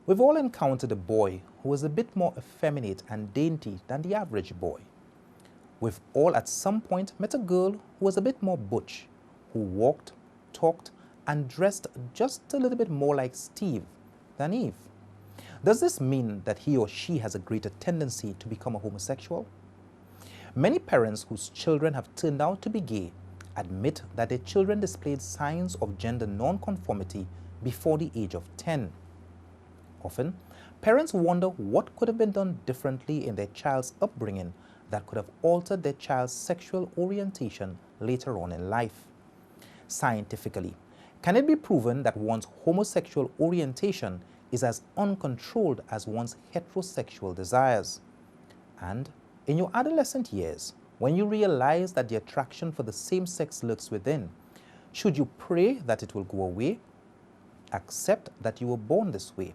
We've all encountered a boy who was a bit more effeminate and dainty than the average boy. We've all at some point met a girl who was a bit more butch, who walked, talked, and dressed just a little bit more like Steve than Eve. Does this mean that he or she has a greater tendency to become a homosexual? Many parents whose children have turned out to be gay admit that their children displayed signs of gender non-conformity before the age of 10. Often, parents wonder what could have been done differently in their child's upbringing that could have altered their child's sexual orientation later on in life. Scientifically, can it be proven that one's homosexual orientation is as uncontrolled as one's heterosexual desires? And in your adolescent years, when you realize that the attraction for the same sex lurks within, should you pray that it will go away? Accept that you were born this way.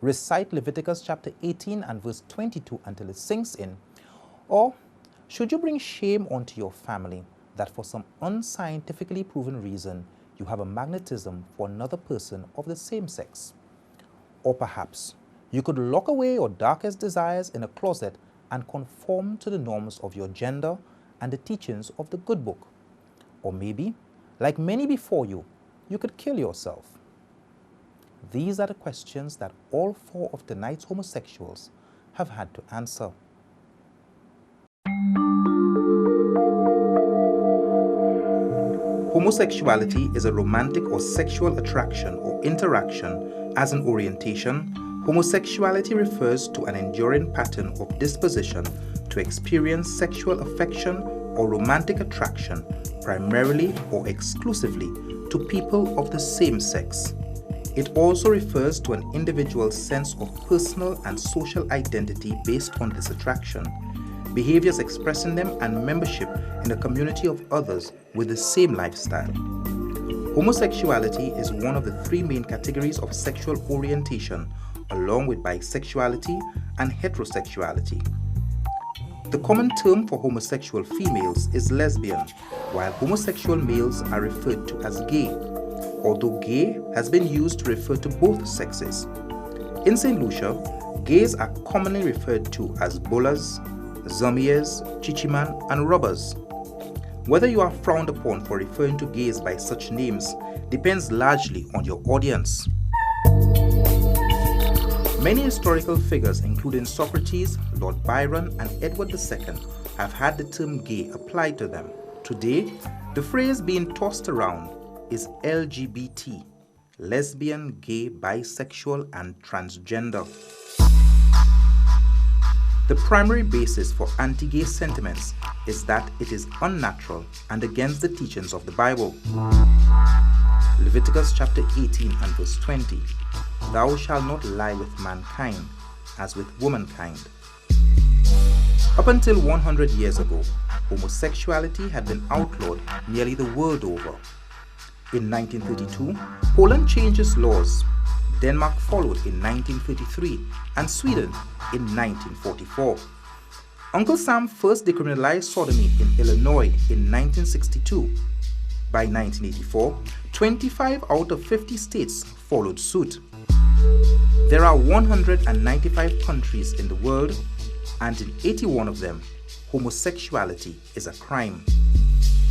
Recite Leviticus chapter 18 and verse 22 until it sinks in. Or should you bring shame onto your family that for some unscientifically proven reason you have a magnetism for another person of the same sex? Or perhaps you could lock away your darkest desires in a closet and conform to the norms of your gender and the teachings of the good book. Or maybe, like many before you could kill yourself. These are the questions that all four of tonight's homosexuals have had to answer. Homosexuality is a romantic or sexual attraction or interaction as an orientation. Homosexuality refers to an enduring pattern of disposition to experience sexual affection or romantic attraction, primarily or exclusively to people of the same sex. It also refers to an individual's sense of personal and social identity based on this attraction, behaviors expressing them, and membership in a community of others with the same lifestyle. Homosexuality is one of the three main categories of sexual orientation, along with bisexuality and heterosexuality. The common term for homosexual females is lesbian, while homosexual males are referred to as gay, although gay has been used to refer to both sexes. In St. Lucia, gays are commonly referred to as bullas, zombies, chichiman, and robbers. Whether you are frowned upon for referring to gays by such names depends largely on your audience. Many historical figures, including Socrates, Lord Byron, and Edward II, have had the term gay applied to them. Today, the phrase being tossed around is LGBT, lesbian, gay, bisexual, and transgender. The primary basis for anti-gay sentiments is that it is unnatural and against the teachings of the Bible. Leviticus chapter 18 and verse 20, "Thou shalt not lie with mankind as with womankind." Up until 100 years ago, homosexuality had been outlawed nearly the world over. In 1932, Poland changed its laws. Denmark followed in 1933 and Sweden in 1944. Uncle Sam first decriminalized sodomy in Illinois in 1962. By 1984, 25 out of 50 states followed suit. There are 195 countries in the world, and in 81 of them, homosexuality is a crime.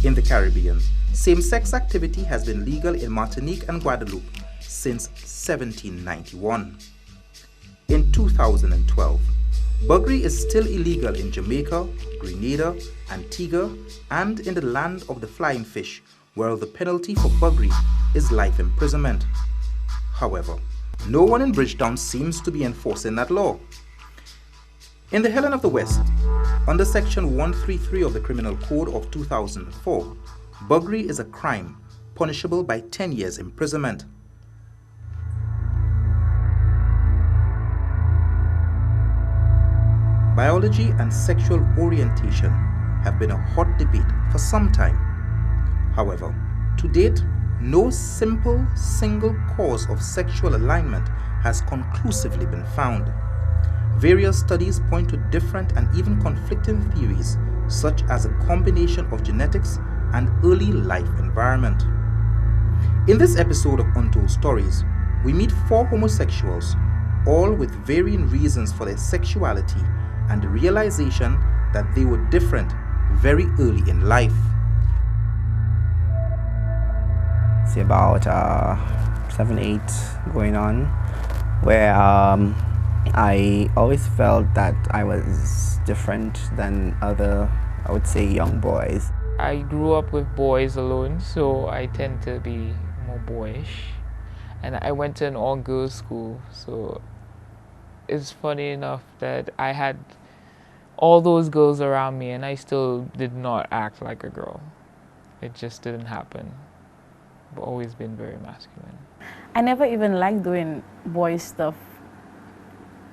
In the Caribbean, same-sex activity has been legal in Martinique and Guadeloupe since 1791. In 2012, buggery is still illegal in Jamaica, Grenada, Antigua, and in the land of the flying fish, where the penalty for buggery is life imprisonment. However, no one in Bridgetown seems to be enforcing that law. In the Helen of the West, under Section 133 of the Criminal Code of 2004, buggery is a crime punishable by 10 years imprisonment. Biology and sexual orientation have been a hot debate for some time. However, to date, no simple, single cause of sexual alignment has conclusively been found. Various studies point to different and even conflicting theories, such as a combination of genetics and early life environment. In this episode of Untold Stories, we meet four homosexuals all with varying reasons for their sexuality and the realization that they were different very early in life. It's about 7, 8 going on, where I always felt that I was different than other, I would say, young boys. I grew up with boys alone, so I tend to be more boyish. And I went to an all-girls school, so it's funny enough that I had all those girls around me and I still did not act like a girl. It just didn't happen. I've always been very masculine. I never even liked doing boy stuff.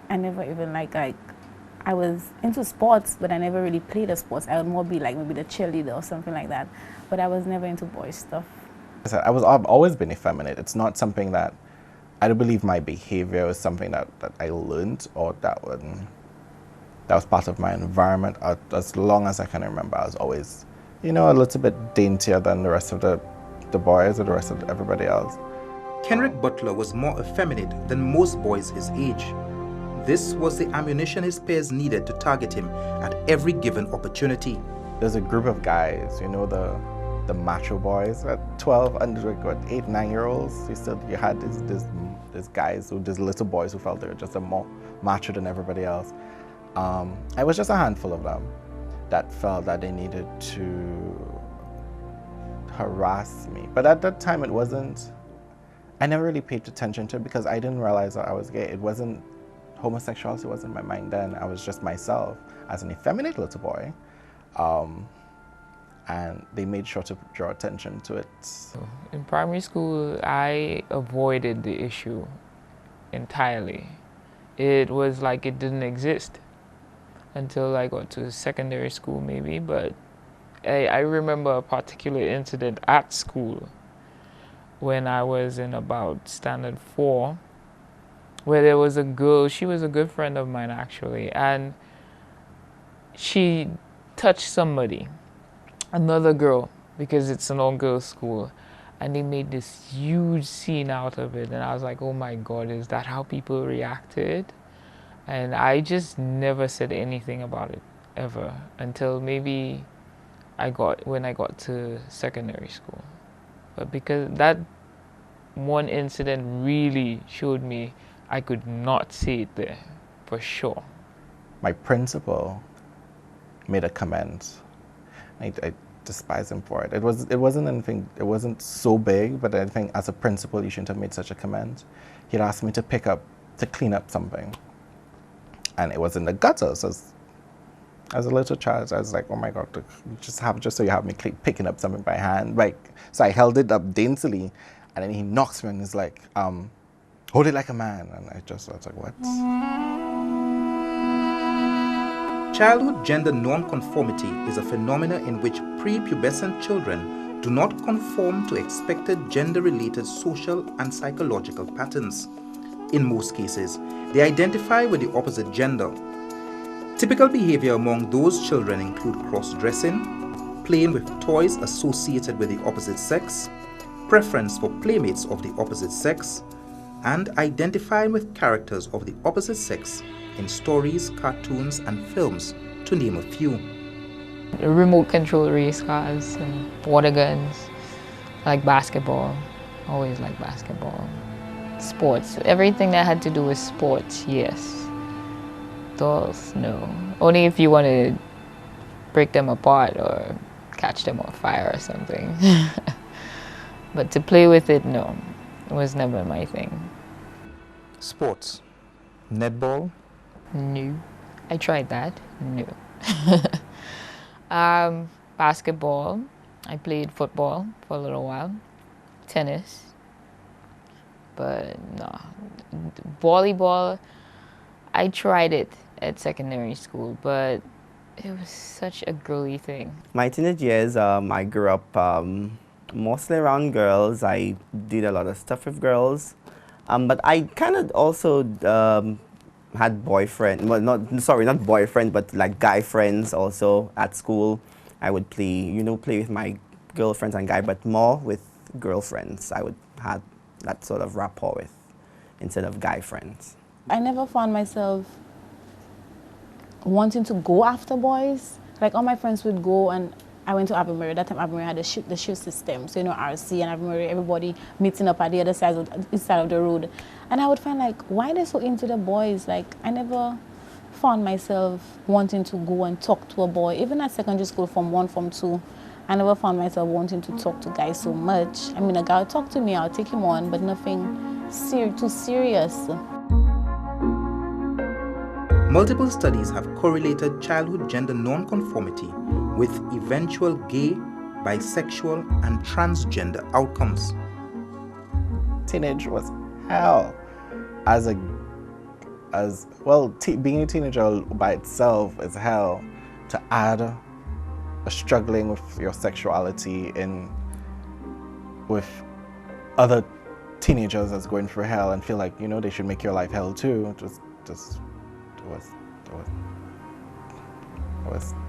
I never even I was into sports, but I never really played the sports. I would more be like maybe the cheerleader or something like that. But I was never into boy stuff. I've always been effeminate. It's not something that, I don't believe my behavior is something that I learned or that was part of my environment. As long as I can remember, I was always, you know, a little bit daintier than the rest of the boys or the rest of everybody else. Kenrick Butler was more effeminate than most boys his age. This was the ammunition his peers needed to target him at every given opportunity. There's a group of guys, you know, the macho boys at 12 and 8, 9-year-olds. You had these guys, these little boys who felt they were just more macho than everybody else. I was just a handful of them that felt that they needed to harass me. But at that time, I never really paid attention to it because I didn't realize that I was gay. Homosexuality wasn't in my mind then. I was just myself as an effeminate little boy. And they made sure to draw attention to it. In primary school, I avoided the issue entirely. It was like it didn't exist until I got to secondary school maybe, but I remember a particular incident at school when I was in about standard 4, where there was a girl, she was a good friend of mine actually, and she touched somebody, another girl, because it's an all-girls school, and they made this huge scene out of it, and I was like, oh my God, is that how people reacted? And I just never said anything about it, ever, until maybe when I got to secondary school. But because that one incident really showed me I could not see it there, for sure. My principal made a comment. I despise him for it. It wasn't anything, it wasn't so big, but I think as a principal, you shouldn't have made such a comment. He'd asked me to clean up something. And it was in the gutter, so as a little child, I was like, oh my God, just so you have me picking up something by hand. So I held it up daintily, and then he knocks me and he's like, hold it like a man. And I was like, what? Childhood gender non-conformity is a phenomenon in which prepubescent children do not conform to expected gender-related social and psychological patterns. In most cases, they identify with the opposite gender. Typical behavior among those children include cross-dressing, playing with toys associated with the opposite sex, preference for playmates of the opposite sex, and identifying with characters of the opposite sex in stories, cartoons, and films, to name a few. Remote control race cars and water guns, like basketball, always like basketball. Sports, everything that had to do with sports, yes. Dolls, no. Only if you want to break them apart or catch them on fire or something. But to play with it, no. It was never my thing. Sports. Netball? No. I tried that. No. Basketball. I played football for a little while. Tennis. But no. Volleyball, I tried it at secondary school, but it was such a girly thing. My teenage years, I grew up mostly around girls. I did a lot of stuff with girls. But I kind of also had boyfriend, well, not boyfriend, but like guy friends also at school. I would play with my girlfriends and guy, but more with girlfriends. I would have that sort of rapport with, instead of guy friends. I never found myself wanting to go after boys. Like all my friends would go, and I went to Abermary. That time Abermary had the shoe system. So, you know, RC and Abermary, everybody meeting up at the other side of each side of the road. And I would find like, why they're so into the boys? Like, I never found myself wanting to go and talk to a boy. Even at secondary school, Form 1, Form 2, I never found myself wanting to talk to guys so much. I mean, a guy would talk to me, I'll take him on, but nothing too serious. Multiple studies have correlated childhood gender non-conformity with eventual gay, bisexual, and transgender outcomes. Teenage was hell. Being a teenager by itself is hell. To add struggling with your sexuality with other teenagers that's going through hell and feel like, you know, they should make your life hell too. It was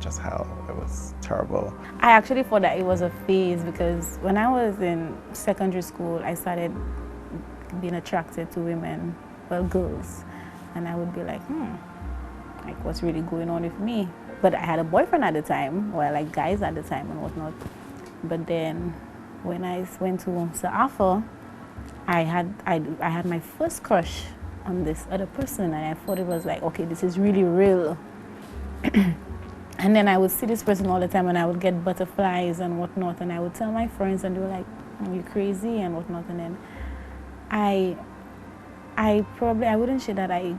just hell. It was terrible. I actually thought that it was a phase because when I was in secondary school, I started being attracted to women, well, girls. And I would be like, like what's really going on with me? But I had a boyfriend at the time, or like guys at the time and whatnot. But then when I went to Sir Arthur, I had my first crush on this other person, and I thought it was like, okay, this is really real. And then I would see this person all the time, and I would get butterflies and whatnot, and I would tell my friends, and they were like, "Are you crazy?" and whatnot. And then I wouldn't say that I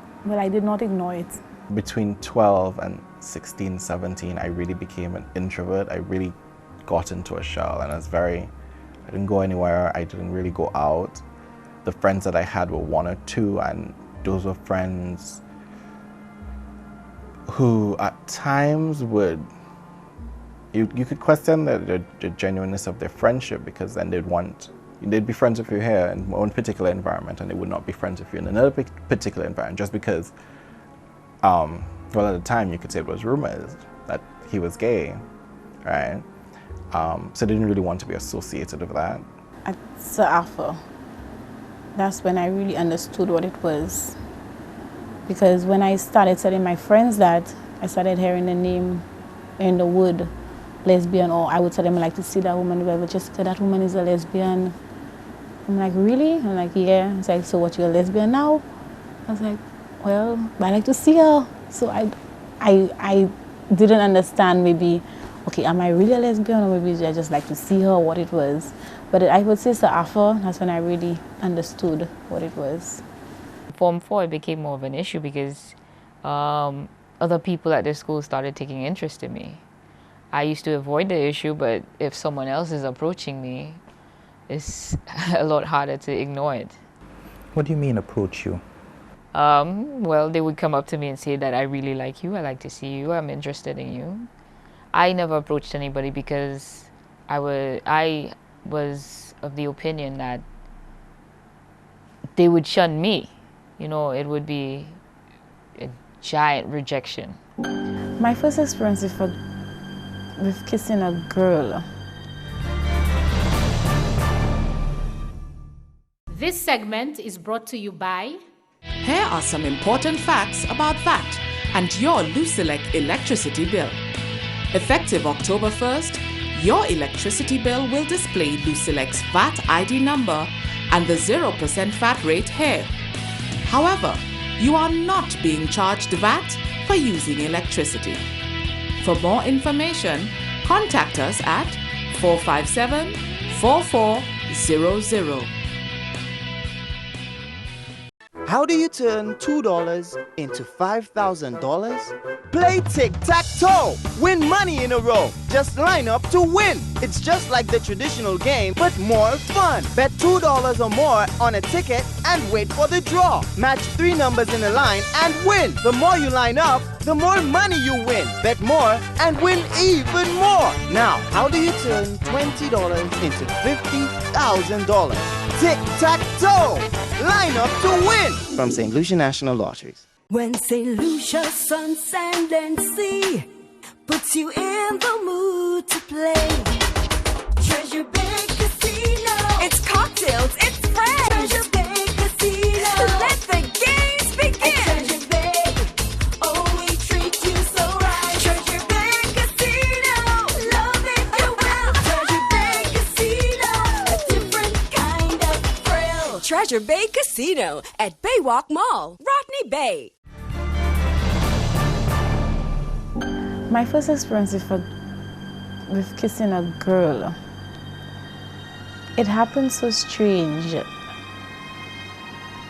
did not ignore it. Between 12 and 16, 17, I really became an introvert. I really got into a shell, and I didn't go anywhere. I didn't really go out. The friends that I had were one or two, and those were friends who at times you could question the genuineness of their friendship, because then they'd be friends with you here in one particular environment, and they would not be friends with you in another particular environment, just because, well, at the time you could say it was rumors that he was gay, right? So they didn't really want to be associated with that. At Sir Arthur, that's when I really understood what it was. Because when I started telling my friends that, I started hearing the name in the wood, lesbian, or I would tell them, I like to see that woman, whoever, Jessica, that woman is a lesbian. I'm like, really? I'm like, yeah. It's like, so what, you're a lesbian now? I was like, well, I like to see her. So I didn't understand maybe, okay, am I really a lesbian, or maybe I just like to see her, what it was. But I would say Sir Arthur, that's when I really understood what it was. Form 4, it became more of an issue because other people at the school started taking interest in me. I used to avoid the issue, but if someone else is approaching me, it's a lot harder to ignore it. What do you mean approach you? Well, they would come up to me and say that I really like you, I like to see you, I'm interested in you. I never approached anybody because I was of the opinion that they would shun me. You know, it would be a giant rejection. My first experience with kissing a girl. This segment is brought to you by... Here are some important facts about VAT and your Lucelec electricity bill. Effective October 1st, your electricity bill will display Lucelec's VAT ID number and the 0% VAT rate here. However, you are not being charged VAT for using electricity. For more information, contact us at 457-4400. How do you turn $2 into $5,000? Play tic-tac-toe! Win money in a row! Just line up to win! It's just like the traditional game, but more fun! Bet $2 or more on a ticket and wait for the draw. Match 3 numbers in a line and win! The more you line up, the more money you win. Bet more and win even more! Now, how do you turn $20 into $50,000? Tic-tac-toe! Line up to win! From St. Lucia National Lotteries. When St. Lucia sun, sand, and sea puts you in the mood to play. Treasure Bay Casino. It's cocktails, it's friends. Treasure Bay Casino. Let the games begin. Treasure Bay Casino at Baywalk Mall, Rodney Bay. My first experience with kissing a girl, it happened so strange,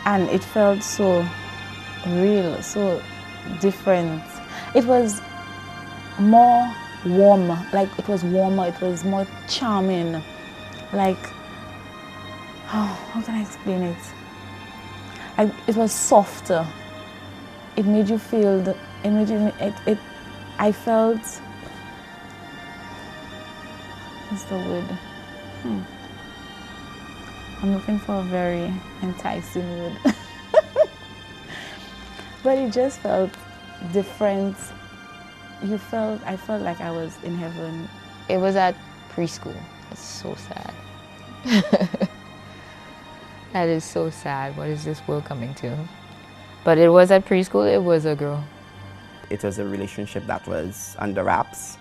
and it felt so real, so different. It was more warmer, like it was warmer, it was more charming, like, oh, how can I explain it? It was softer. It made you feel, I felt, what's the word? I'm looking for a very enticing word. But it just felt different. I felt like I was in heaven. It was at preschool. It's so sad. That is so sad. What is this world coming to? But it was at preschool. It was a girl. It was a relationship that was under wraps.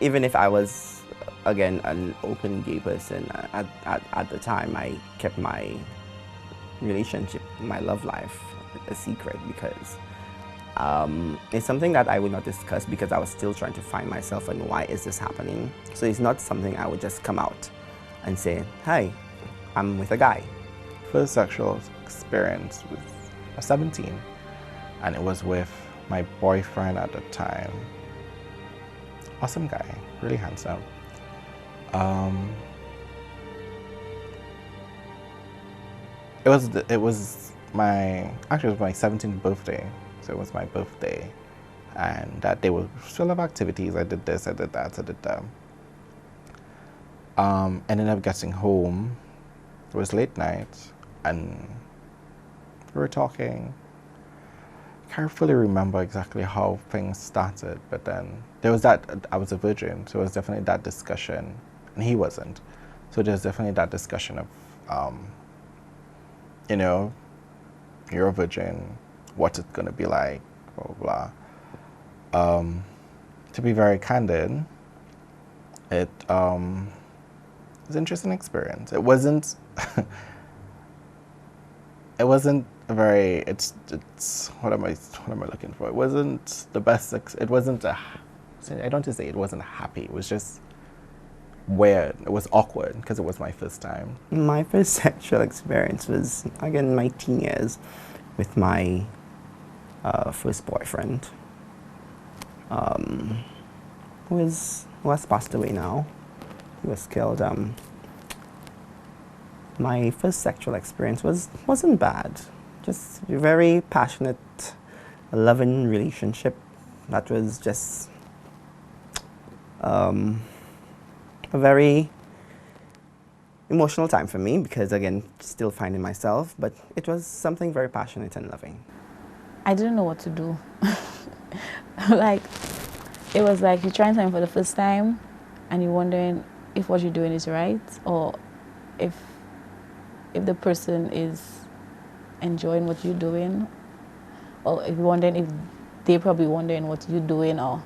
Even if I was, again, an open gay person, at the time I kept my relationship, my love life, a secret, because it's something that I would not discuss because I was still trying to find myself and why is this happening. So it's not something I would just come out and say, hi, I'm with a guy. First sexual experience was I was 17, and it was with my boyfriend at the time. Awesome guy, really handsome. It was my 17th birthday, so it was my birthday, and that day was full of activities. I did this, I did that, I did that. Ended up getting home. It was late night, and we were talking. I can't fully remember exactly how things started, but then there was that, I was a virgin, so it was definitely that discussion, and he wasn't. So there's definitely that discussion of, you know, you're a virgin, what's it gonna be like, blah, blah, blah. To be very candid, it was an interesting experience. It wasn't, it wasn't very, it's what am I looking for? It wasn't the best, it wasn't I don't want to say it wasn't happy, it was just weird. It was awkward because it was my first time. My first sexual experience was, again, in my teen years with my first boyfriend, who has passed away now. He was killed. My first sexual experience wasn't bad. Just a very passionate, loving relationship that was just a very emotional time for me because, again, still finding myself, but it was something very passionate and loving. I didn't know what to do. Like, it was like you're trying something for the first time and you're wondering if what you're doing is right, or if the person is enjoying what you're doing, or if you're wondering if they're probably wondering what you're doing. Or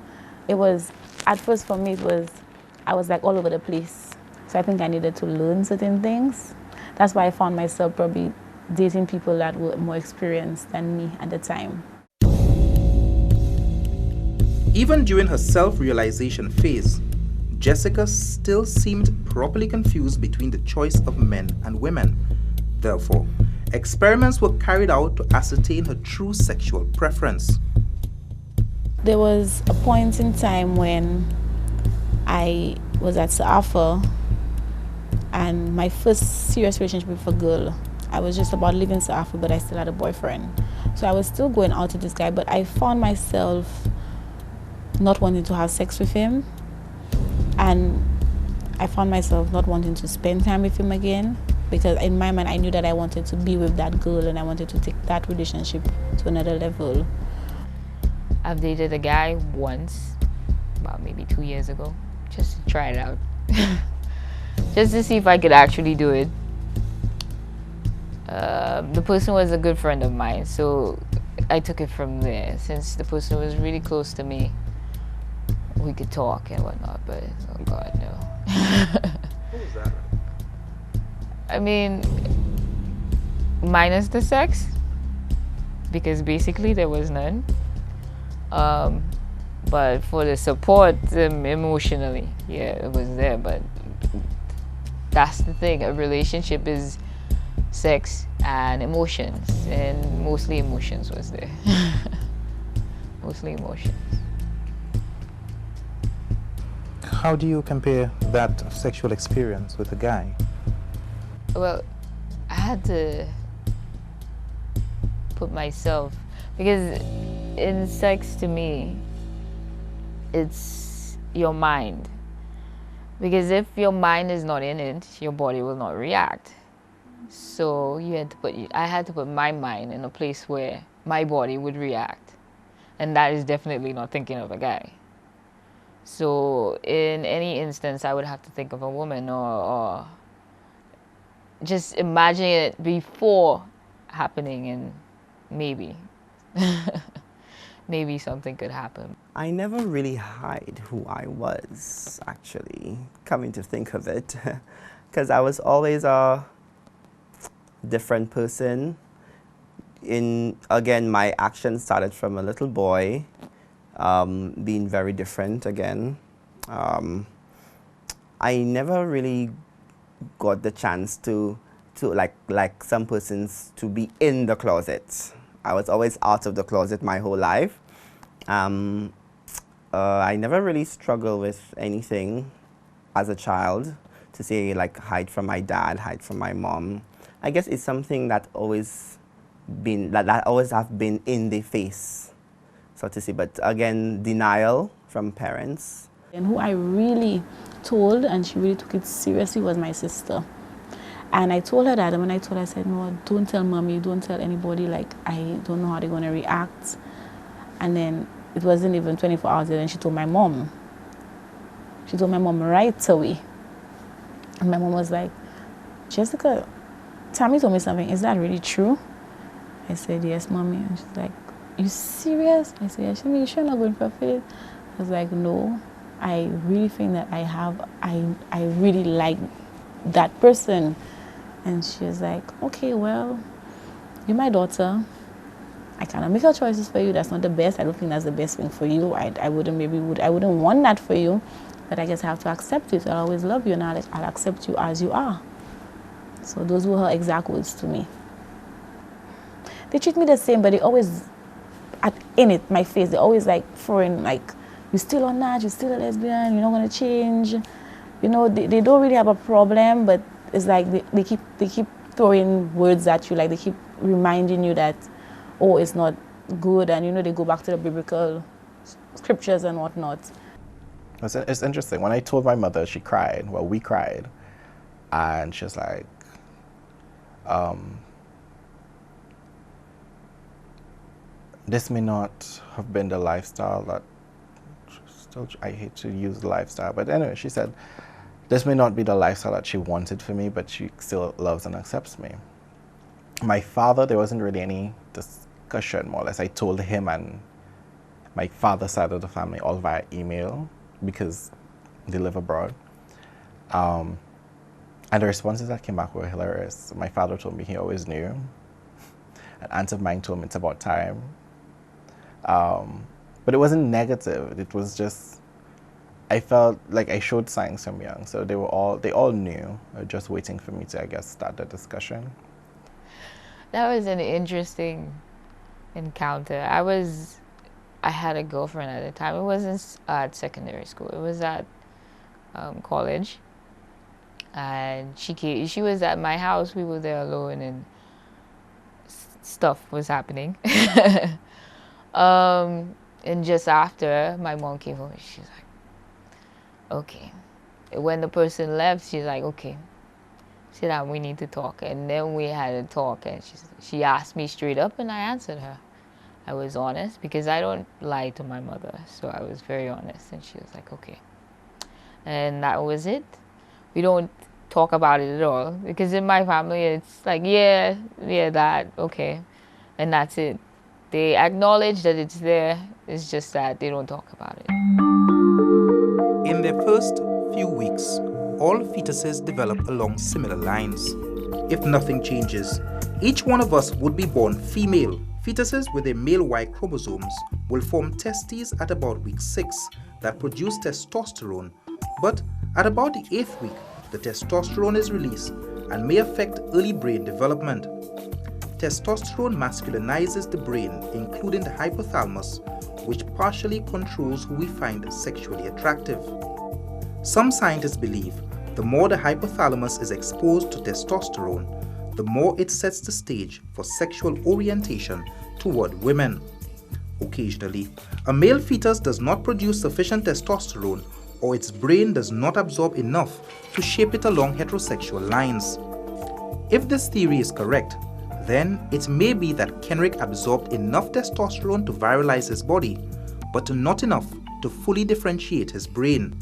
it was, at first for me, I was like all over the place. So I think I needed to learn certain things. That's why I found myself probably dating people that were more experienced than me at the time. Even during her self-realization phase, Jessica still seemed properly confused between the choice of men and women. Therefore, experiments were carried out to ascertain her true sexual preference. There was a point in time when I was at Safa, and my first serious relationship with a girl, I was just about leaving Safa, but I still had a boyfriend. So I was still going out with this guy, but I found myself not wanting to have sex with him, and I found myself not wanting to spend time with him again, because in my mind I knew that I wanted to be with that girl and I wanted to take that relationship to another level. I've dated a guy once, about maybe 2 years ago, just to try it out. Just to see if I could actually do it. The person was a good friend of mine, so I took it from there. Since the person was really close to me, we could talk and whatnot, but oh God, no. Who was that? I mean, minus the sex, because basically there was none. But for the support emotionally, yeah, it was there. But that's the thing, a relationship is sex and emotions, and mostly emotions was there. Mostly emotions. How do you compare that sexual experience with a guy? Well, I had to put myself, because in sex to me, it's your mind. Because if your mind is not in it, your body will not react. So I had to put my mind in a place where my body would react. And that is definitely not thinking of a guy. So in any instance, I would have to think of a woman, or just imagine it before happening, and maybe maybe something could happen. I never really hide who I was, actually, coming to think of it, because I was always a different person. Again, my actions started from a little boy, being very different again. I never really got the chance to like some persons, to be in the closet. I was always out of the closet my whole life. I never really struggled with anything as a child, to say like hide from my dad, hide from my mom. I guess it's something that always always have been in the face, so to say. But again, denial from parents. And who I really told, and she really took it seriously, was my sister. And I told her that, and when I told her, I said, no, don't tell mommy, don't tell anybody, like, I don't know how they're going to react. And then it wasn't even 24 hours later, and she told my mom. She told my mom right away. And my mom was like, Jessica, Tammy told me something, is that really true? I said, yes, mommy. And she's like, you serious? I said, yes. You sure not going for faith? I was like, no, I really think that I really like that person. And she was like, okay, well, you're my daughter. I cannot make your choices for you. That's not the best. I don't think that's the best thing for you. I wouldn't want that for you, but I guess I have to accept it. I'll always love you, and I'll accept you as you are. So those were her exact words to me. They treat me the same, but they always, my face, they always like throwing, like, you're still on that, you're still a lesbian, you're not gonna change. You know, they don't really have a problem, but it's like they keep throwing words at you, like they keep reminding you that, oh, it's not good, and you know, they go back to the biblical scriptures and whatnot. It's interesting. When I told my mother, she cried. Well, we cried, and she was like, this may not have been the lifestyle that, still, I hate to use the lifestyle, but anyway, she said, this may not be the lifestyle that she wanted for me, but she still loves and accepts me. My father, there wasn't really any discussion, more or less. I told him and my father's side of the family all via email, because they live abroad. And the responses that came back were hilarious. My father told me he always knew. An aunt of mine told me it's about time. But it wasn't negative. It was just, I felt like I showed signs from young. So they all knew, just waiting for me to, I guess, start the discussion. That was an interesting encounter. I had a girlfriend at the time. It wasn't at secondary school. It was at college. And she was at my house. We were there alone, and stuff was happening. And just after, my mom came home. She's like, okay. When the person left, she's like, okay, sit down, we need to talk. And then we had a talk, and she asked me straight up, and I answered her. I was honest, because I don't lie to my mother, so I was very honest. And she was like, okay. And that was it. We don't talk about it at all, because in my family, it's like, yeah, that, okay. And that's it. They acknowledge that it's there, it's just that they don't talk about it. In their first few weeks, all fetuses develop along similar lines. if nothing changes. Each one of us would be born female. Fetuses with a male Y chromosomes will form testes at about week 6 that produce testosterone, but at about the 8th week, the testosterone is released and may affect early brain development. Testosterone masculinizes the brain, including the hypothalamus, which partially controls who we find sexually attractive. Some scientists believe the more the hypothalamus is exposed to testosterone, the more it sets the stage for sexual orientation toward women. Occasionally, a male fetus does not produce sufficient testosterone, or its brain does not absorb enough to shape it along heterosexual lines. If this theory is correct, then it may be that Kenrick absorbed enough testosterone to virilize his body, but not enough to fully differentiate his brain.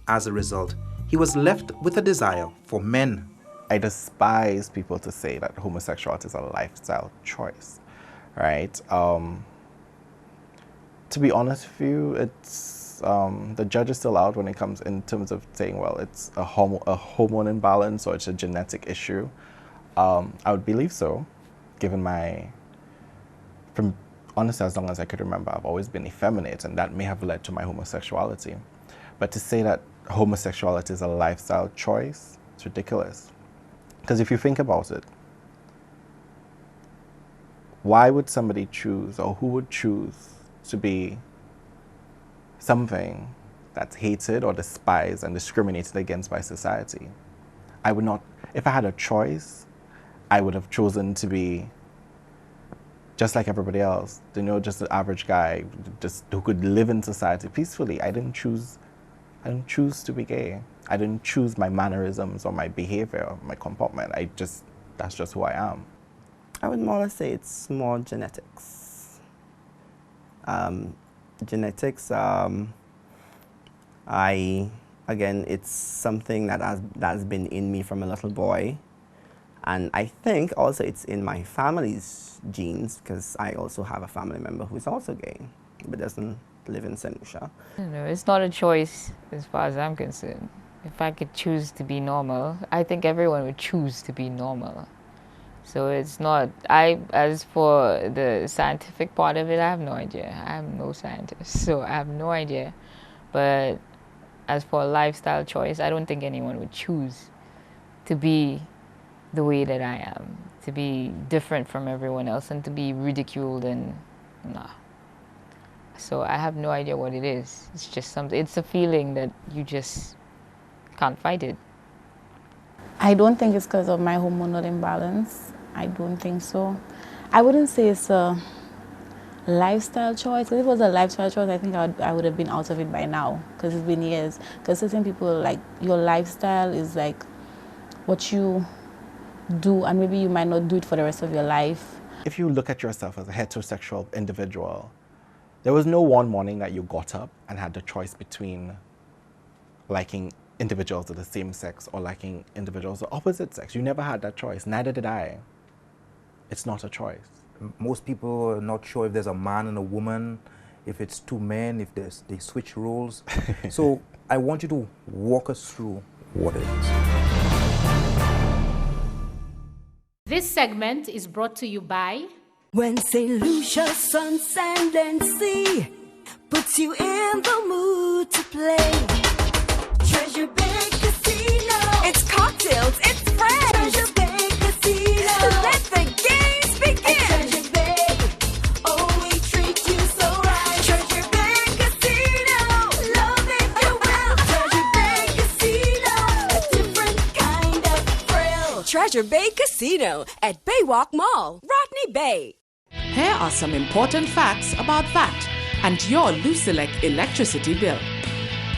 As a result, he was left with a desire for men. I despise people to say that homosexuality is a lifestyle choice, right? To be honest with you, it's the judge is still out when it comes in terms of saying, well, it's a hormone imbalance or it's a genetic issue. I would believe so, given honestly, as long as I could remember, I've always been effeminate, and that may have led to my homosexuality. But to say that homosexuality is a lifestyle choice, it's ridiculous. Because if you think about it, why would somebody choose, or who would choose to be something that's hated or despised and discriminated against by society? I would not, if I had a choice, I would have chosen to be just like everybody else, just the average guy, just who could live in society peacefully. I didn't choose to be gay. I didn't choose my mannerisms or my behavior, my comportment. That's just who I am. I would more or less say it's more genetics. Genetics, again, it's something that's been in me from a little boy. And I think also it's in my family's genes, because I also have a family member who's also gay, but doesn't live in St. Lucia. No, it's not a choice as far as I'm concerned. If I could choose to be normal, I think everyone would choose to be normal. So it's not, as for the scientific part of it, I have no idea. I am no scientist, so I have no idea. But as for a lifestyle choice, I don't think anyone would choose to be the way that I am, to be different from everyone else and to be ridiculed and nah. So I have no idea what it is. It's just something, it's a feeling that you just can't fight it. I don't think it's because of my hormonal imbalance. I don't think so. I wouldn't say it's a lifestyle choice. If it was a lifestyle choice, I think I would have been out of it by now, because it's been years. Because certain people, like, your lifestyle is like what you do, and maybe you might not do it for the rest of your life. If you look at yourself as a heterosexual individual, there was no one morning that you got up and had the choice between liking individuals of the same sex or liking individuals of opposite sex. You never had that choice. Neither did I. It's not a choice. Most people are not sure if there's a man and a woman, if it's two men, if they switch roles. So I want you to walk us through what it is. This segment is brought to you by When St. Lucia sun, sand, and sea puts you in the mood to play. Treasure Bay Casino. It's cocktails, it's friends. Treasure Bay Casino. Let the games begin. At Treasure Bay, oh, we treat you so right. Treasure Bay Casino. Love if you will. Treasure Bay Casino. A different kind of thrill. Treasure Bay Casino at Baywalk Mall, Rodney Bay. Here are some important facts about VAT and your Lucelec electricity bill.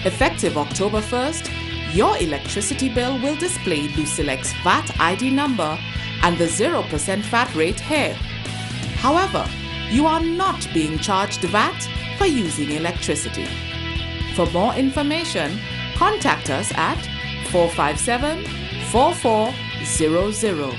Effective October 1st, your electricity bill will display Lucelec's VAT ID number and the 0% VAT rate here. However, you are not being charged VAT for using electricity. For more information, contact us at 457-4400.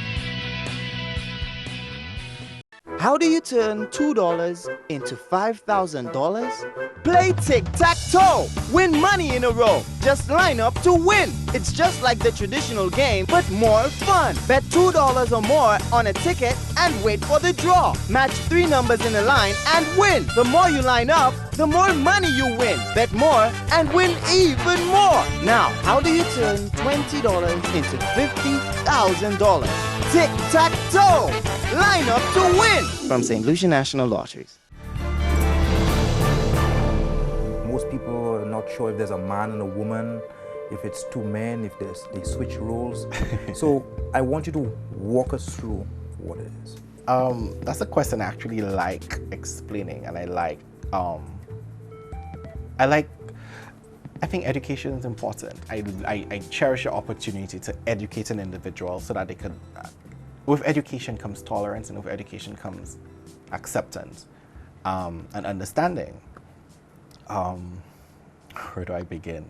How do you turn $2 into $5,000? Play tic-tac-toe! Win money in a row! Just line up to win! It's just like the traditional game, but more fun! Bet $2 or more on a ticket and wait for the draw. Match 3 numbers in a line and win! The more you line up, the more money you win. Bet more and win even more! Now, how do you turn $20 into $50,000? Tic-tac-toe! Line up to win! From St. Lucia National Lotteries. Most people are not sure if there's a man and a woman, if it's two men, if they switch roles. So I want you to walk us through what it is. That's a question I actually like explaining, and I think education is important. I cherish the opportunity to educate an individual so that they can, with education comes tolerance, and with education comes acceptance and understanding. Where do I begin?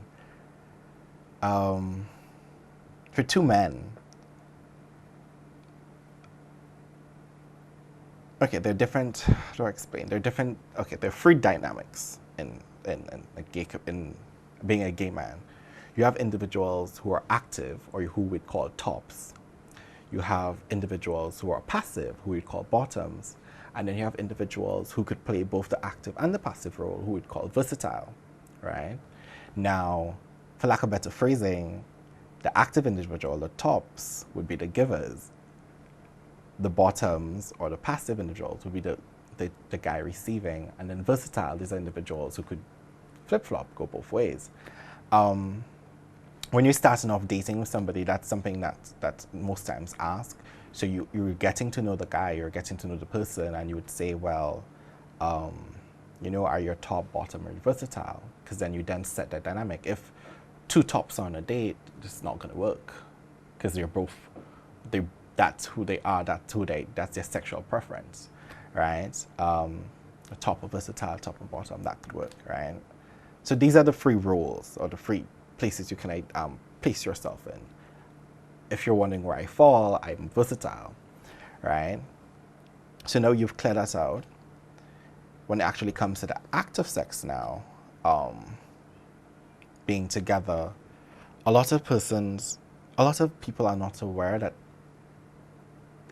For two men, okay, they're different. How do I explain? They're different. Okay, there are three dynamics in being a gay man. You have individuals who are active, or who we'd call tops. You have individuals who are passive, who we'd call bottoms. And then you have individuals who could play both the active and the passive role, who we'd call versatile, right? Now, for lack of better phrasing, the active individual, the tops, would be the givers. The bottoms, or the passive individuals, would be the guy receiving. And then versatile, these are individuals who could flip-flop, go both ways. When you're starting off dating with somebody, that's something that most times asked. So you're getting to know the guy, you're getting to know the person, and you would say, well, you know, are you top, bottom, or versatile? Because then you then set that dynamic. If two tops on a date, it's not going to work, because they're both, that's who they are, that's their sexual preference, right? A top or versatile, top or bottom, that could work, right? So these are the three roles, or the three places you can place yourself in. If you're wondering where I fall, I'm versatile, right? So now you've cleared that out. When it actually comes to the act of sex now, being together, a lot of people are not aware that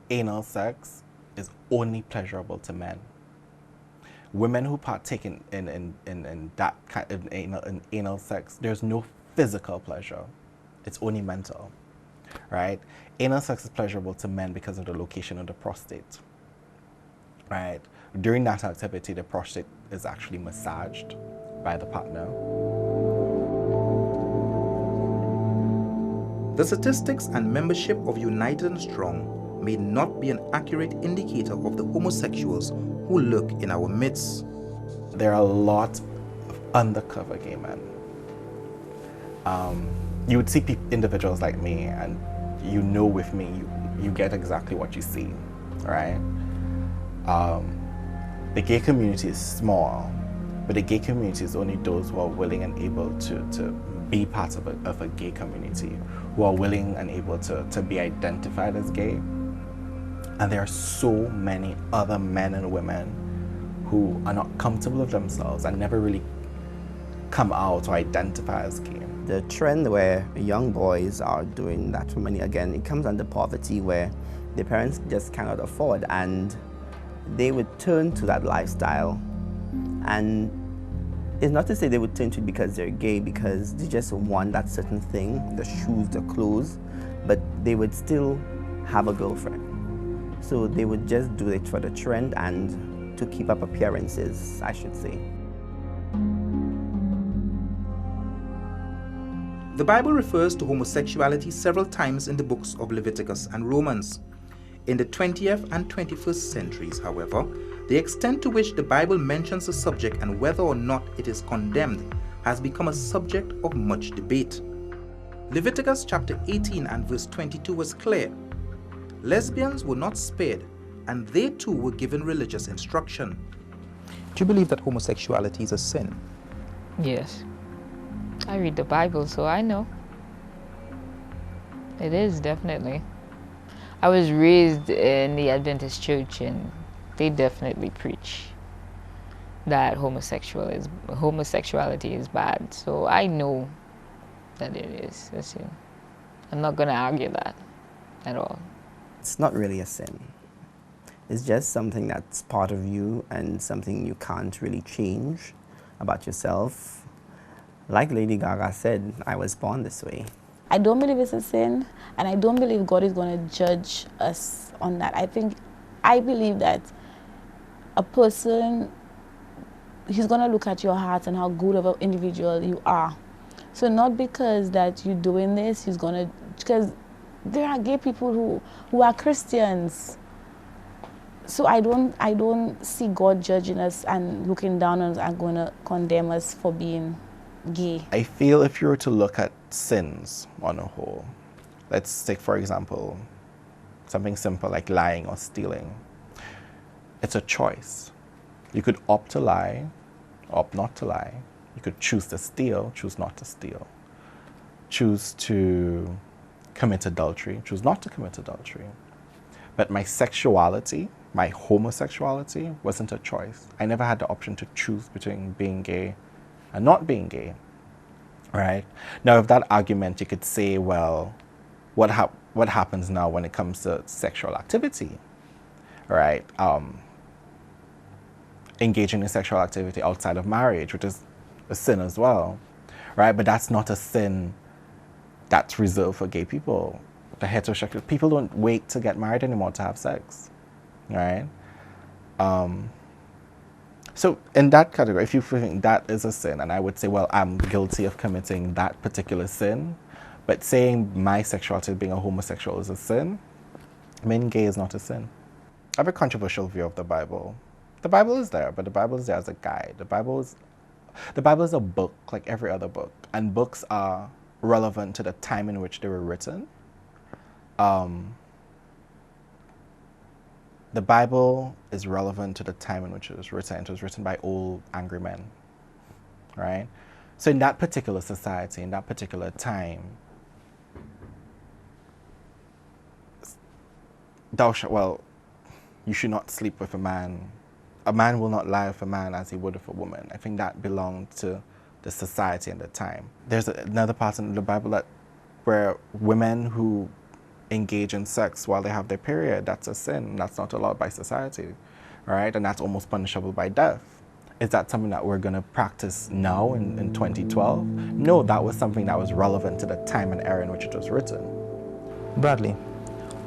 anal sex is only pleasurable to men. Women who partake in that kind of anal sex, there's no physical pleasure. It's only mental, right? Anal sex is pleasurable to men because of the location of the prostate, right? During that activity, the prostate is actually massaged by the partner. The statistics and membership of United and Strong may not be an accurate indicator of the homosexuals who lurk in our midst. There are a lot of undercover gay men. You would see individuals like me, and you know with me, you get exactly what you see, right? The gay community is small, but the gay community is only those who are willing and able to be part of a gay community, who are willing and able to be identified as gay. And there are so many other men and women who are not comfortable with themselves and never really come out or identify as gay. The trend where young boys are doing that for money, again, it comes under poverty, where their parents just cannot afford, and they would turn to that lifestyle. And it's not to say they would turn to it because they're gay, because they just want that certain thing, the shoes, the clothes, but they would still have a girlfriend. So they would just do it for the trend and to keep up appearances, I should say. The Bible refers to homosexuality several times in the books of Leviticus and Romans. In the 20th and 21st centuries, however, the extent to which the Bible mentions the subject and whether or not it is condemned has become a subject of much debate. Leviticus chapter 18 and verse 22 was clear. Lesbians were not spared, and they too were given religious instruction. Do you believe that homosexuality is a sin? Yes. I read the Bible, so I know. It is, definitely. I was raised in the Adventist church, and they definitely preach that homosexuality is bad. So I know that it is a sin. I'm not going to argue that at all. It's not really a sin. It's just something that's part of you and something you can't really change about yourself. Like Lady Gaga said, I was born this way. I don't believe it's a sin, and I don't believe God is going to judge us on that. I believe that a person, he's going to look at your heart and how good of an individual you are. So not because that you're doing this, he's going to, because there are gay people who are Christians. So I don't see God judging us and looking down on us and going to condemn us for being gay. I feel if you were to look at sins on a whole, let's take, for example, something simple like lying or stealing. It's a choice. You could opt to lie, opt not to lie. You could choose to steal, choose not to steal. Choose to commit adultery, choose not to commit adultery. But my sexuality, my homosexuality, wasn't a choice. I never had the option to choose between being gay and not being gay, right? Now, if that argument, you could say, well, what happens now when it comes to sexual activity, right? Engaging in sexual activity outside of marriage, which is a sin as well, right? But that's not a sin that's reserved for gay people. The heterosexual people don't wait to get married anymore to have sex, right? So in that category, if you think that is a sin, and I would say, well, I'm guilty of committing that particular sin, but saying my sexuality being a homosexual is a sin, being gay is not a sin. I have a controversial view of the Bible. The Bible is there, but the Bible is there as a guide. The Bible is a book like every other book, and books are relevant to the time in which they were written. The Bible is relevant to the time in which it was written. It was written by old, angry men, right? So in that particular society, in that particular time, you should not sleep with a man. A man will not lie with a man as he would with a woman. I think that belonged to the society and the time. There's another part in the Bible where women who engage in sex while they have their period, that's a sin. That's not allowed by society, right? And that's almost punishable by death. Is that something that we're going to practice now in 2012? No, that was something that was relevant to the time and era in which it was written. Bradley,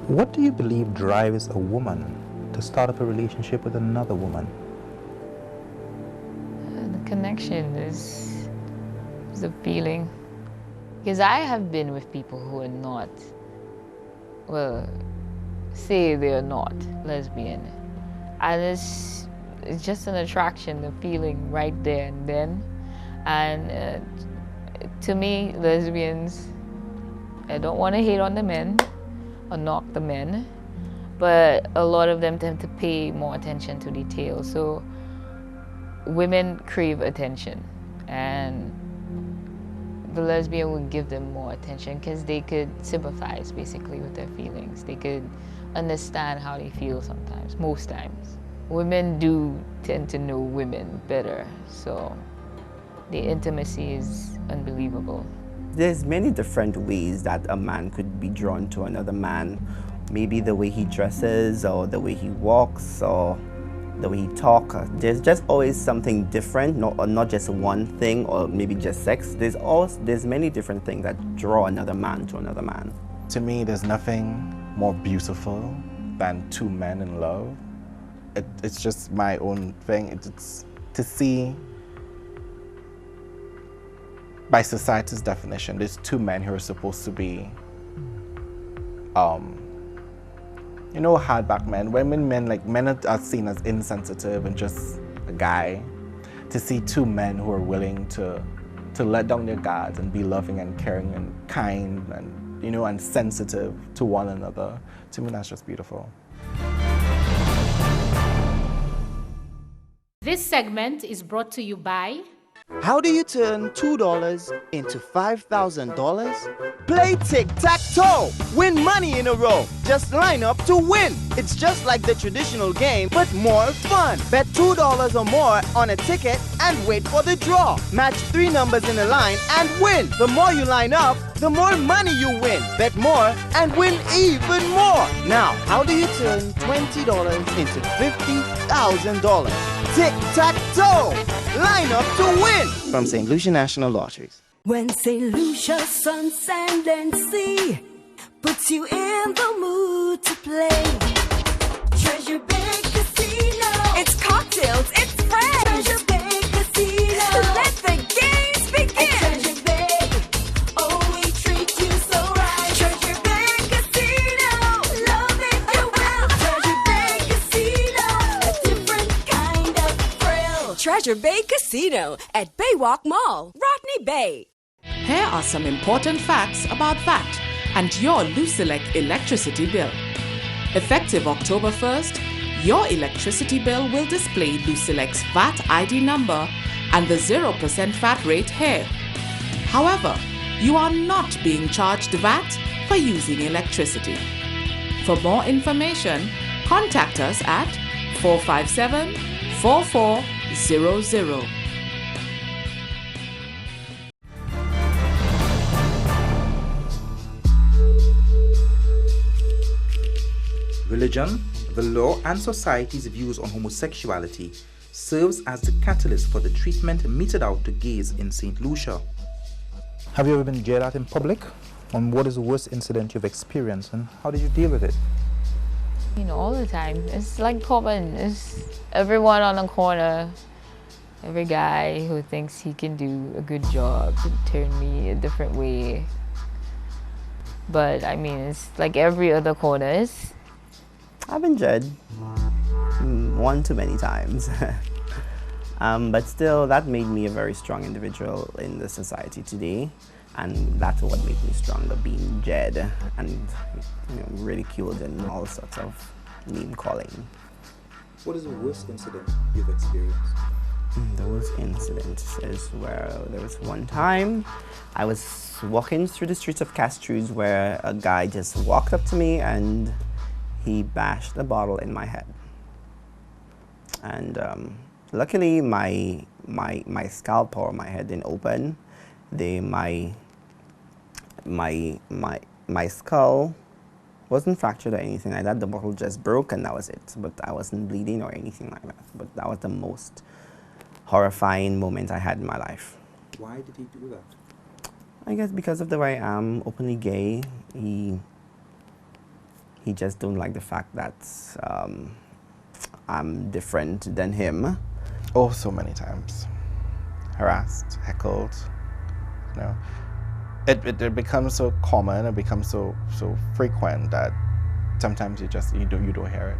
what do you believe drives a woman to start up a relationship with another woman? The connection is the feeling. Because I have been with people who are not, well, say they're not lesbian. And it's just an attraction, the feeling right there and then. And to me, lesbians, I don't want to hate on the men or knock the men, but a lot of them tend to pay more attention to details. So women crave attention, and the lesbian would give them more attention because they could sympathize basically with their feelings. They could understand how they feel sometimes, most times. Women do tend to know women better, so the intimacy is unbelievable. There's many different ways that a man could be drawn to another man. Maybe the way he dresses, or the way he walks, or the way he talks. There's just always something different, not just one thing, or maybe just sex. There's many different things that draw another man to another man. To me, there's nothing more beautiful than two men in love. It's just my own thing. It's to see, by society's definition, there's two men who are supposed to be, hardback men. When men are seen as insensitive and just a guy, to see two men who are willing to let down their guards and be loving and caring and kind and, and sensitive to one another, to me that's just beautiful. This segment is brought to you by how do you turn $2 into $5,000? Play tic-tac-toe! Win money in a row! Just line up to win! It's just like the traditional game, but more fun! Bet $2 or more on a ticket and wait for the draw. Match 3 numbers in a line and win! The more you line up, the more money you win. Bet more and win even more. Now, how do you turn $20 into $50,000? Tic-tac-toe! Line up to win! From St. Lucia National Lotteries. When St. Lucia sun, sand, and sea puts you in the mood to play. Treasure Bay Casino. It's cocktails, it's friends. Treasure Bay Casino. Let the games begin. At Treasure Bay, oh, we treat you so right. Treasure Bay Casino. Love it, you will. Treasure Bay Casino. A different kind of thrill. Treasure Bay Casino at Baywalk Mall, Rodney Bay. Here are some important facts about VAT and your Lucelec electricity bill. Effective October 1st, your electricity bill will display Lucelec's VAT ID number and the 0% VAT rate here. However, you are not being charged VAT for using electricity. For more information, contact us at 457-4400. Religion, the law, and society's views on homosexuality serves as the catalyst for the treatment meted out to gays in St. Lucia. Have you ever been jailed out in public? And what is the worst incident you've experienced and how did you deal with it? You know, all the time. It's like common. It's everyone on the corner, every guy who thinks he can do a good job to turn me a different way. But I mean, it's like every other corner. I've been judged one too many times. But still, that made me a very strong individual in the society today. And that's what made me stronger, being judged and ridiculed and all sorts of name calling. What is the worst incident you've experienced? The worst incident is where there was one time I was walking through the streets of Castruce where a guy just walked up to me and he bashed a bottle in my head. And luckily my scalp or my head didn't open. My skull wasn't fractured or anything like that. The bottle just broke and that was it. But I wasn't bleeding or anything like that. But that was the most horrifying moment I had in my life. Why did he do that? I guess because of the way I am, openly gay. He just don't like the fact that I'm different than him. Oh, so many times. Harassed, heckled, you know. It becomes so common, it becomes so frequent that sometimes you don't hear it.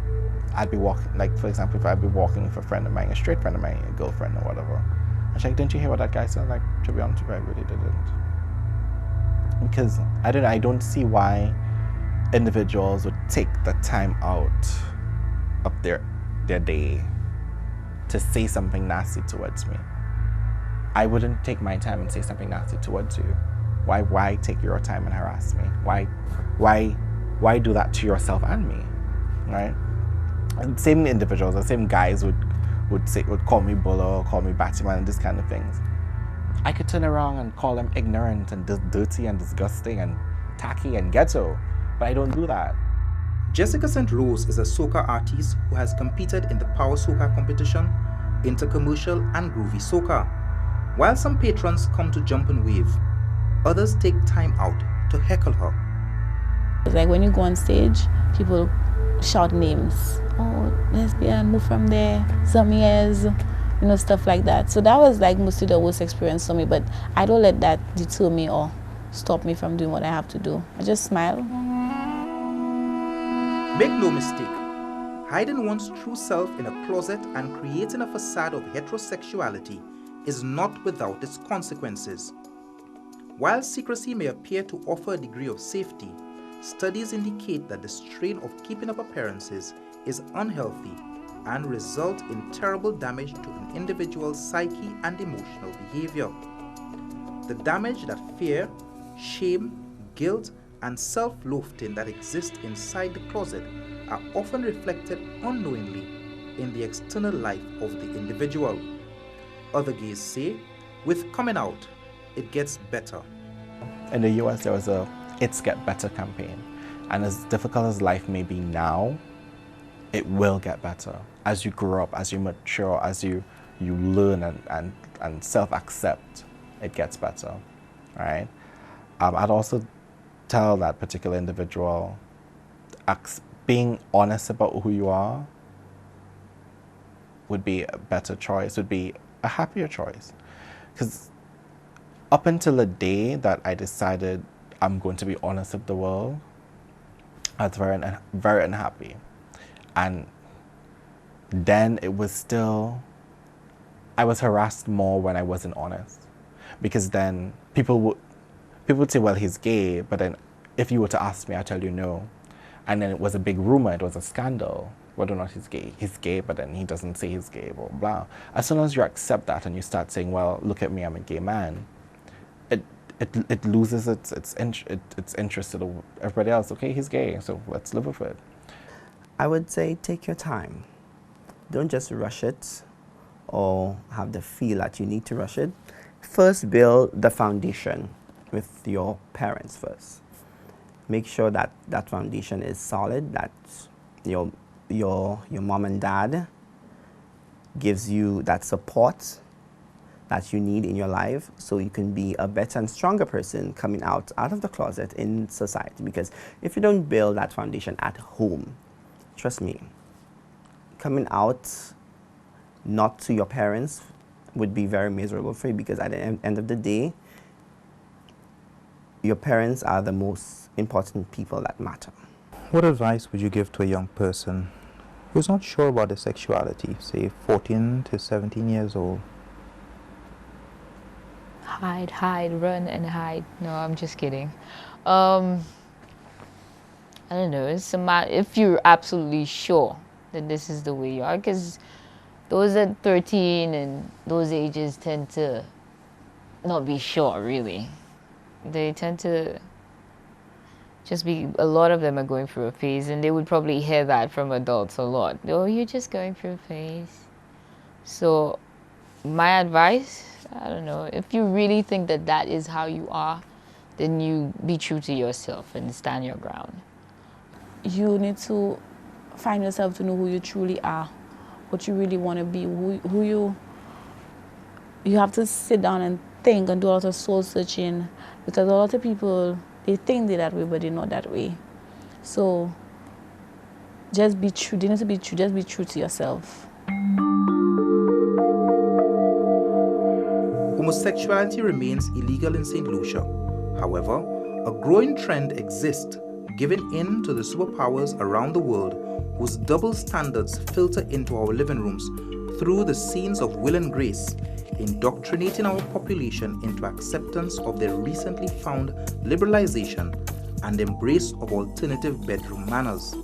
I'd be walking, like for example, if I'd be walking with a friend of mine, a straight friend of mine, a girlfriend or whatever. I'm like, didn't you hear what that guy said? Like, to be honest with you, I really didn't. Because I don't see why individuals would take the time out of their day to say something nasty towards me. I wouldn't take my time and say something nasty towards you. Why take your time and harass me? Why do that to yourself and me, right? And same individuals, the same guys would call me buller, call me batman, and this kind of things. I could turn around and call them ignorant and dirty and disgusting and tacky and ghetto, but I don't do that. Jessica St. Rose is a soca artist who has competed in the Power Soca competition, Intercommercial and Groovy Soca. While some patrons come to jump and wave, others take time out to heckle her. It's like when you go on stage, people shout names. Oh, lesbian, move from there, some years, stuff like that. So that was like mostly the worst experience for me, but I don't let that deter me or stop me from doing what I have to do. I just smile. Make no mistake, hiding one's true self in a closet and creating a facade of heterosexuality is not without its consequences. While secrecy may appear to offer a degree of safety, studies indicate that the strain of keeping up appearances is unhealthy and result in terrible damage to an individual's psyche and emotional behavior. The damage that fear, shame, guilt, and self-loathing that exist inside the closet are often reflected unknowingly in the external life of the individual. Other gays say, with coming out, it gets better. In the US, there was a It's Get Better campaign. And as difficult as life may be now, it will get better. As you grow up, as you mature, as you learn and self-accept, it gets better, right? I'd also tell that particular individual, being honest about who you are would be a better choice, would be a happier choice. Because up until the day that I decided I'm going to be honest with the world, I was very unhappy. And then it was still, I was harassed more when I wasn't honest. Because then people would say, well, he's gay, but then if you were to ask me, I'd tell you no. And then it was a big rumor, it was a scandal, whether or not he's gay. He's gay, but then he doesn't say he's gay, blah, blah. As soon as you accept that and you start saying, well, look at me, I'm a gay man, it loses its interest to everybody else. Okay, he's gay, so let's live with it. I would say take your time. Don't just rush it or have the feel that you need to rush it. First, build the foundation with your parents first. Make sure that that foundation is solid, that your mom and dad gives you that support that you need in your life so you can be a better and stronger person coming out of the closet in society. Because if you don't build that foundation at home, trust me, coming out not to your parents would be very miserable for you, because at the end of the day, your parents are the most important people that matter. What advice would you give to a young person who's not sure about their sexuality, say 14 to 17 years old? Hide, run and hide. No, I'm just kidding. I don't know, it's a matter, if you're absolutely sure that this is the way you are, because those at 13 and those ages tend to not be sure, really. They tend to just be, a lot of them are going through a phase, and they would probably hear that from adults a lot. Oh, you're just going through a phase. So my advice, I don't know, if you really think that that is how you are, then you be true to yourself and stand your ground. You need to find yourself to know who you truly are, what you really want to be, who you have to sit down and think and do a lot of soul searching, because a lot of people, they think they're that way, but they're not that way. So just be true. They need to be true. Just be true to yourself. Homosexuality remains illegal in St. Lucia. However, a growing trend exists, giving in to the superpowers around the world whose double standards filter into our living rooms through the scenes of will and grace, indoctrinating our population into acceptance of their recently found liberalization and embrace of alternative bedroom manners.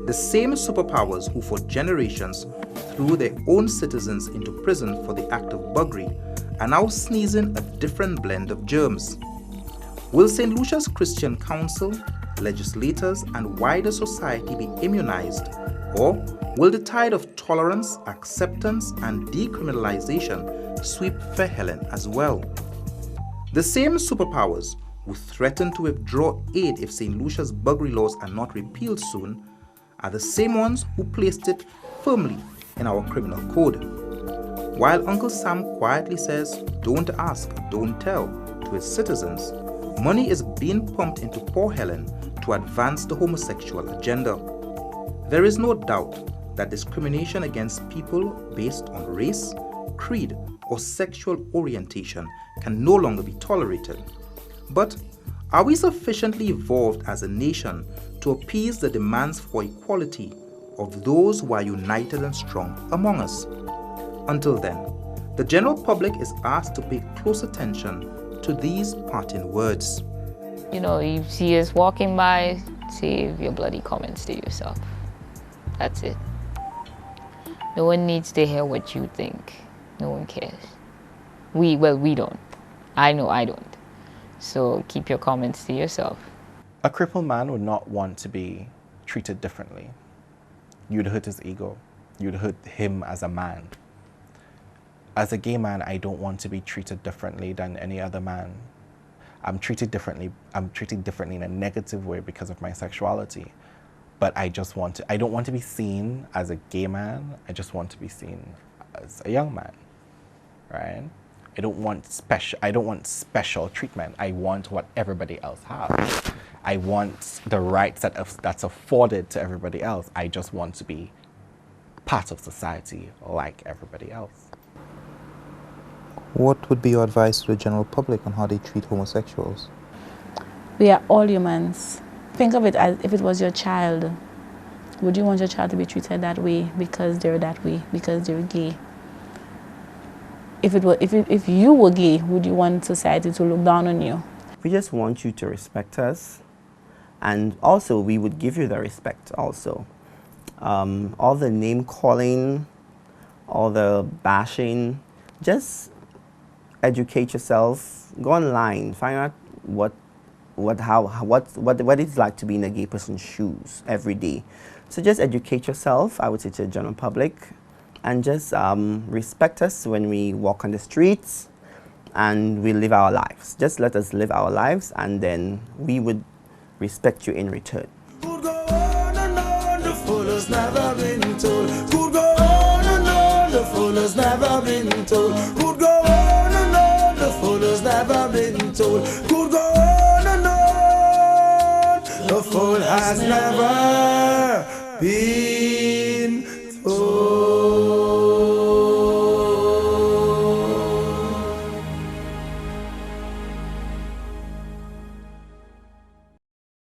The same superpowers who for generations threw their own citizens into prison for the act of buggery are now sneezing a different blend of germs. Will St. Lucia's Christian Council, legislators, and wider society be immunized, or will the tide of tolerance, acceptance, and decriminalization sweep Fair Helen as well? The same superpowers who threaten to withdraw aid if St. Lucia's buggery laws are not repealed soon are the same ones who placed it firmly in our criminal code. While Uncle Sam quietly says, "Don't ask, don't tell," to his citizens, money is being pumped into poor Helen to advance the homosexual agenda. There is no doubt that discrimination against people based on race, creed, or sexual orientation can no longer be tolerated. But are we sufficiently evolved as a nation to appease the demands for equality of those who are united and strong among us? Until then, the general public is asked to pay close attention to these parting words. You know, you see us walking by, save your bloody comments to yourself. That's it. No one needs to hear what you think. No one cares. We don't. I know I don't. So keep your comments to yourself. A crippled man would not want to be treated differently. You'd hurt his ego. You'd hurt him as a man. As a gay man, I don't want to be treated differently than any other man. I'm treated differently in a negative way because of my sexuality. But I don't want to be seen as a gay man. I just want to be seen as a young man, right? I don't want special treatment. I want what everybody else has. I want the rights that's afforded to everybody else. I just want to be part of society like everybody else. What would be your advice to the general public on how they treat homosexuals? We are all humans. Think of it as if it was your child. Would you want your child to be treated that way because they're that way, because they're gay? If you were gay, would you want society to look down on you? We just want you to respect us, and also we would give you the respect also. All the name calling, all the bashing, just educate yourself, go online, find out what it's like to be in a gay person's shoes every day. So just educate yourself, I would say, to the general public, and just respect us when we walk on the streets and we live our lives. Just let us live our lives, and then we would respect you in return. Could go on and on, the fool has never been told. Could go on and on, the fool has never been told. Could go on and on, the fool has never been told. Could go on and on, the fool has never been told.